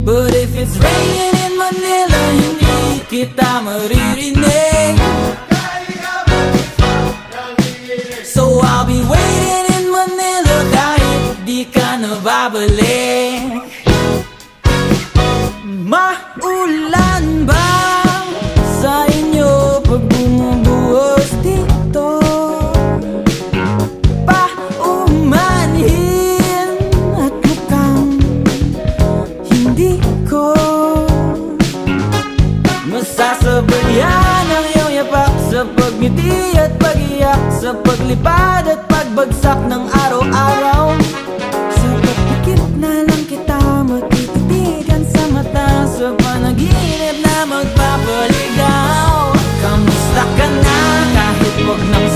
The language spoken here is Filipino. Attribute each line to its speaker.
Speaker 1: But if it's raining in Manila, hindi kita maririnig. So I'll be waiting in Manila kahit di ka na babalik. Maulan ba sa inyo pag bumubuhos dito? Paumanhin at mukhang hindi ko masasabayan ang iyong yapak sa pagngiti at pag-iyak, sa paglipad at pagbagsak ng araw-araw. Sa pagpikit na lang kita matititigan sa mata, sa panaginip na magpapaligaw. Kamusta ka na kahit wag nang